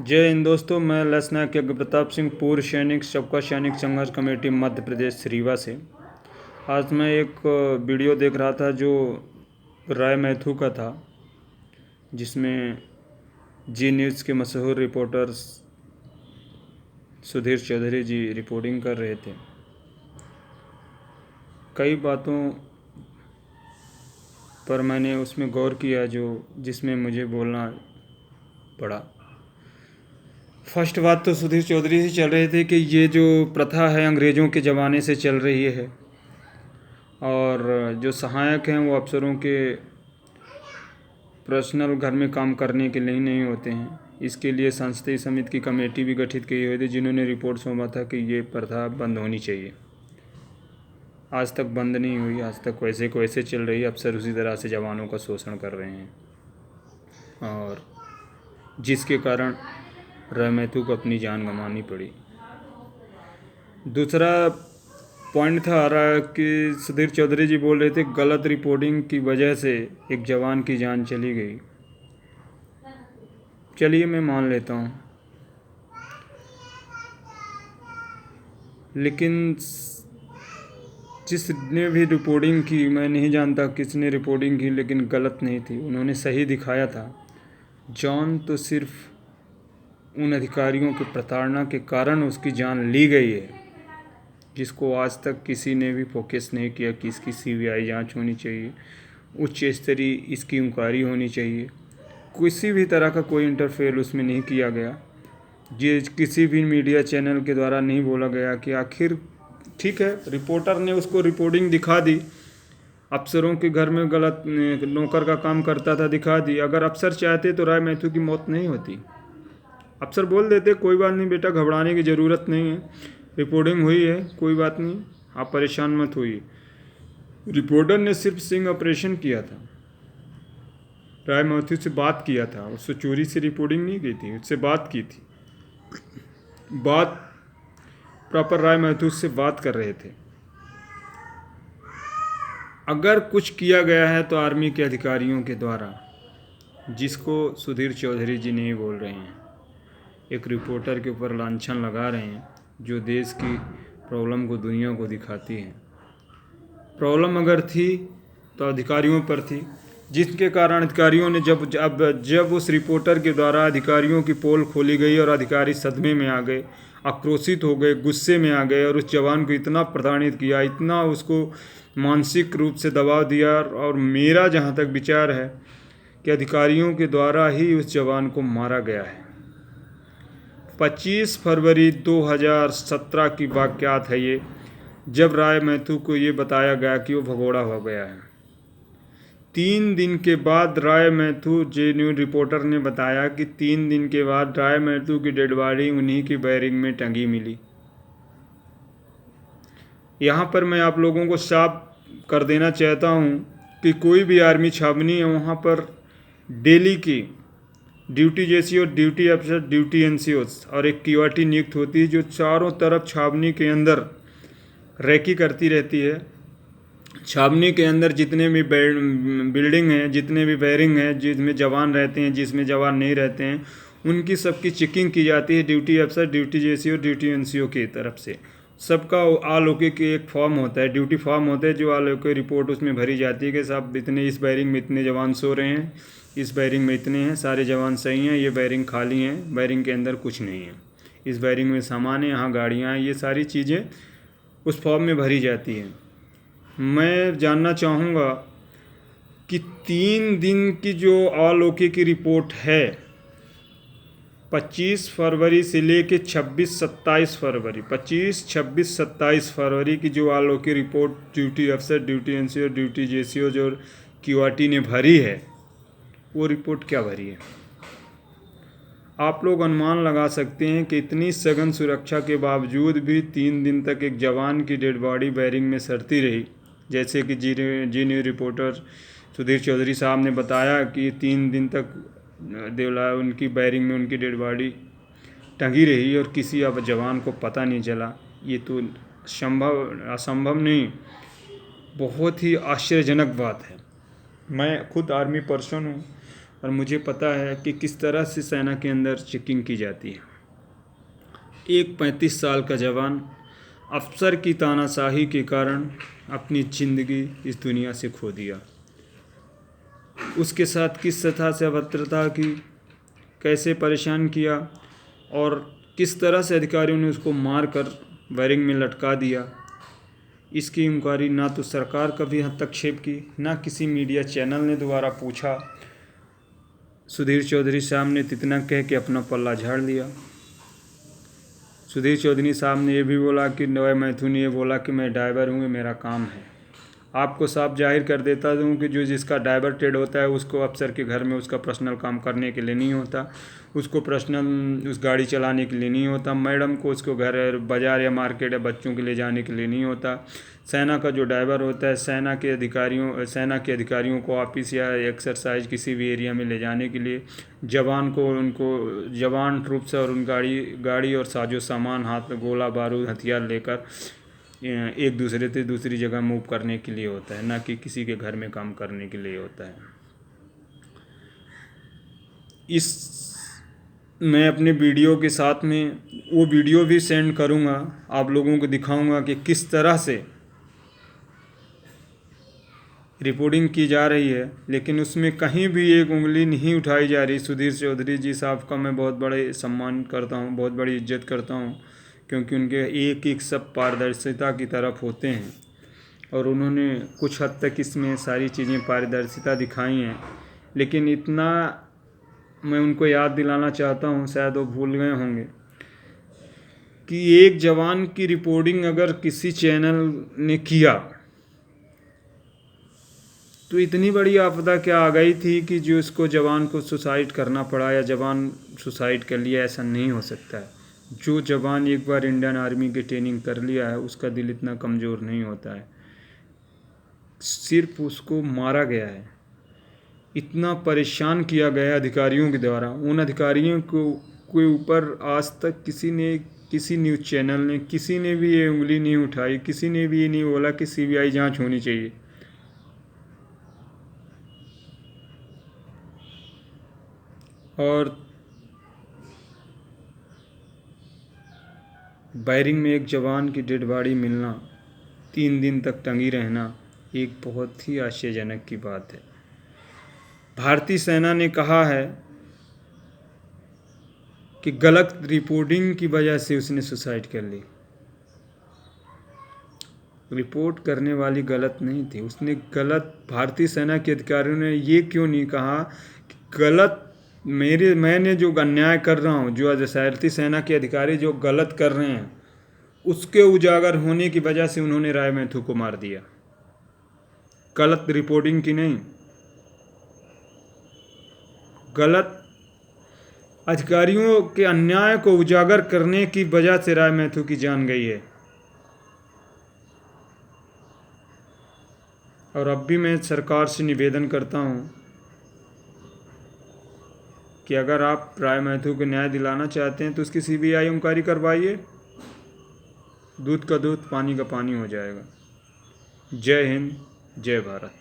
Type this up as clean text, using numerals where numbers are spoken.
जय हिंद दोस्तों, मैं लेफ्टिनेंट यज्ञ प्रताप सिंह, पूर्व सैनिक, सबका सैनिक संघर्ष कमेटी मध्य प्रदेश रीवा से। आज मैं एक वीडियो देख रहा था जो राय मैथू का था, जिसमें जी न्यूज़ के मशहूर रिपोर्टर सुधीर चौधरी जी रिपोर्टिंग कर रहे थे। कई बातों पर मैंने उसमें गौर किया जिसमें मुझे बोलना पड़ा। फर्स्ट बात तो सुधीर चौधरी से चल रहे थे कि ये जो प्रथा है अंग्रेज़ों के ज़माने से चल रही है और जो सहायक हैं वो अफसरों के पर्सनल घर में काम करने के लिए नहीं होते हैं। इसके लिए संसदीय समिति की कमेटी भी गठित की हुई थी, जिन्होंने रिपोर्ट सौंपा था कि ये प्रथा बंद होनी चाहिए। आज तक बंद नहीं हुई, आज तक वैसे को वैसे चल रही है। अफसर उसी तरह से जवानों का शोषण कर रहे हैं और जिसके कारण राय मैथू को अपनी जान गंवानी पड़ी। दूसरा पॉइंट था रहा कि सुधीर चौधरी जी बोल रहे थे गलत रिपोर्टिंग की वजह से एक जवान की जान चली गई। चलिए मैं मान लेता हूँ, लेकिन जिसने भी रिपोर्टिंग की, मैं नहीं जानता किसने रिपोर्टिंग की, लेकिन गलत नहीं थी, उन्होंने सही दिखाया था। जान तो सिर्फ उन अधिकारियों की प्रताड़ना के कारण उसकी जान ली गई है, जिसको आज तक किसी ने भी फोकस नहीं किया कि इसकी सीबीआई जांच होनी चाहिए, उच्च स्तरीय इसकी इंक्वायरी होनी चाहिए। किसी भी तरह का कोई इंटरफेयर उसमें नहीं किया गया। ये किसी भी मीडिया चैनल के द्वारा नहीं बोला गया कि आखिर ठीक है, रिपोर्टर ने उसको रिपोर्टिंग दिखा दी, अफसरों के घर में गलत नौकर का काम करता था, दिखा दी। अगर अफसर चाहते तो राय मैथू की मौत नहीं होती। अफसर बोल देते कोई बात नहीं बेटा, घबराने की ज़रूरत नहीं है, रिपोर्टिंग हुई है, कोई बात नहीं, आप परेशान मत होइए। रिपोर्टर ने सिर्फ सिंग ऑपरेशन किया था, राय मैथू से बात किया था, उससे चोरी से रिपोर्टिंग नहीं की थी, उससे बात की थी। बात प्रॉपर राय मैथू से बात कर रहे थे। अगर कुछ किया गया है तो आर्मी के अधिकारियों के द्वारा, जिसको सुधीर चौधरी जी नहीं बोल रहे हैं, एक रिपोर्टर के ऊपर लांछन लगा रहे हैं जो देश की प्रॉब्लम को दुनिया को दिखाती है। प्रॉब्लम अगर थी तो अधिकारियों पर थी, जिसके कारण अधिकारियों ने जब उस रिपोर्टर के द्वारा अधिकारियों की पोल खोली गई और अधिकारी सदमे में आ गए, आक्रोशित हो गए, गुस्से में आ गए और उस जवान को इतना प्रताड़ित किया, इतना उसको मानसिक रूप से दबाव दिया। और मेरा जहाँ तक विचार है कि अधिकारियों के द्वारा ही उस जवान को मारा गया है। 25 फरवरी 2017 की वाक़यात है ये, जब राय मैथू को ये बताया गया कि वो भगोड़ा हो गया है। 3 दिन के बाद राय मैथू, जे न्यूज़ रिपोर्टर ने बताया कि 3 दिन के बाद राय मैथू की डेड बॉडी उन्हीं की बैरिंग में टंगी मिली। यहाँ पर मैं आप लोगों को साफ कर देना चाहता हूँ कि कोई भी आर्मी छावनी है, वहाँ पर डेली की ड्यूटी जैसी और ड्यूटी अफसर, ड्यूटी एनसीओ और एक क्यूआरटी नियुक्त होती है, जो चारों तरफ छावनी के अंदर रैकी करती रहती है। छावनी के अंदर जितने भी बिल्डिंग हैं, जितने भी बैरिंग हैं, जिसमें जवान रहते हैं, जिसमें जवान नहीं रहते हैं, उनकी सबकी चेकिंग की जाती है ड्यूटी अफसर, ड्यूटी जेसी और ड्यूटी एनसीओ की तरफ से। सबका आलोके के एक फॉर्म होता है, ड्यूटी फॉर्म होता है, जो आलोके रिपोर्ट उसमें भरी जाती है कि साहब इतने इस बैरिंग में इतने जवान सो रहे हैं, इस बैरिंग में इतने हैं, सारे जवान सही हैं, ये बैरिंग खाली हैं, बैरिंग के अंदर कुछ नहीं है, इस बैरिंग में सामान है, यहाँ गाड़ियाँ हैं, ये सारी चीज़ें उस फॉर्म में भरी जाती हैं। मैं जानना चाहूँगा कि 3 दिन की जो आलोके की रिपोर्ट है, 25 फरवरी से लेके 26-27 फरवरी, 25, 26, 27 फरवरी की जो आलोके रिपोर्ट ड्यूटी अफसर, ड्यूटी एनसीओ, ड्यूटी जेसीओ जो क्यूआरटी ने भरी है, वो रिपोर्ट क्या भरी है? आप लोग अनुमान लगा सकते हैं कि इतनी सघन सुरक्षा के बावजूद भी 3 दिन तक एक जवान की डेड बॉडी बैरिंग में सड़ती रही। जैसे कि जी न्यूज़ रिपोर्टर सुधीर चौधरी साहब ने बताया कि 3 दिन तक देवला उनकी बैरिंग में उनकी डेड बॉडी टंगी रही और किसी अब जवान को पता नहीं चला। ये तो असंभव नहीं, बहुत ही आश्चर्यजनक बात है। मैं खुद आर्मी पर्सन हूँ और मुझे पता है कि किस तरह से सेना के अंदर चेकिंग की जाती है। एक 35 साल का जवान अफसर की तानाशाही के कारण अपनी ज़िंदगी इस दुनिया से खो दिया। उसके साथ किस तरह से अभद्रता की, कैसे परेशान किया और किस तरह से अधिकारियों ने उसको मार कर वायरिंग में लटका दिया, इसकी इंक्वायरी ना तो सरकार कभी हस्तक्षेप की, ना किसी मीडिया चैनल ने दोबारा पूछा। सुधीर चौधरी साहब ने इतना कह के अपना पल्ला झाड़ लिया। सुधीर चौधरी साहब ने ये भी बोला कि नवय मैथुन ने ये बोला कि मैं ड्राइवर हूँ, ये मेरा काम है। आपको साफ जाहिर कर देता हूँ कि जो जिसका डाइवर्टेड होता है उसको अफसर के घर में उसका पर्सनल काम करने के लिए नहीं होता, उसको पर्सनल उस गाड़ी चलाने के लिए नहीं होता, मैडम को उसको घर बाज़ार या मार्केट या बच्चों के लिए जाने के लिए नहीं होता। सेना का जो ड्राइवर होता है सेना के अधिकारियों को ऑफिस या एक्सरसाइज किसी भी एरिया में ले जाने के लिए, जवान को उनको जवान ट्रूप्स और उन गाड़ी और साजो सामान, हाथ में गोला बारूद हथियार लेकर एक दूसरे से दूसरी जगह मूव करने के लिए होता है, ना कि किसी के घर में काम करने के लिए होता है। मैं अपने वीडियो के साथ में वो वीडियो भी सेंड करूँगा, आप लोगों को दिखाऊंगा कि किस तरह से रिपोर्टिंग की जा रही है, लेकिन उसमें कहीं भी एक उंगली नहीं उठाई जा रही। सुधीर चौधरी जी साहब का मैं बहुत बड़े सम्मान करता हूँ, बहुत बड़ी इज्जत करता हूँ, क्योंकि उनके एक एक सब पारदर्शिता की तरफ होते हैं और उन्होंने कुछ हद तक इसमें सारी चीज़ें पारदर्शिता दिखाई हैं। लेकिन इतना मैं उनको याद दिलाना चाहता हूँ, शायद वो भूल गए होंगे, कि एक जवान की रिपोर्टिंग अगर किसी चैनल ने किया तो इतनी बड़ी आपदा क्या आ गई थी कि जो उसको जवान को सुसाइड करना पड़ा या जवान सुसाइड कर लिया। ऐसा नहीं हो सकता है। जो जवान एक बार इंडियन आर्मी की ट्रेनिंग कर लिया है उसका दिल इतना कमज़ोर नहीं होता है। सिर्फ उसको मारा गया है, इतना परेशान किया गया अधिकारियों के द्वारा। उन अधिकारियों के ऊपर आज तक किसी न्यूज़ चैनल ने किसी ने भी ये उंगली नहीं उठाई, किसी ने भी ये नहीं बोला कि CBI जांच होनी चाहिए। और वायरिंग में एक जवान की डेड बॉडी मिलना, 3 दिन तक टंगी रहना, एक बहुत ही आश्चर्यजनक की बात है। भारतीय सेना ने कहा है कि गलत रिपोर्टिंग की वजह से उसने सुसाइड कर ली। रिपोर्ट करने वाली गलत नहीं थी, उसने गलत। भारतीय सेना के अधिकारियों ने ये क्यों नहीं कहा कि गलत मैंने जो अन्याय कर रहा हूँ, जो भारतीय सेना के अधिकारी जो गलत कर रहे हैं उसके उजागर होने की वजह से उन्होंने राय मैथुन को मार दिया। गलत रिपोर्टिंग की नहीं, गलत अधिकारियों के अन्याय को उजागर करने की वजह से राय मैथुन की जान गई है। और अब भी मैं सरकार से निवेदन करता हूँ कि अगर आप राय मैथुन को न्याय दिलाना चाहते हैं तो उसकी CBI इंक्वायरी करवाइए। दूध का दूध, पानी का पानी हो जाएगा। जय हिंद, जय भारत।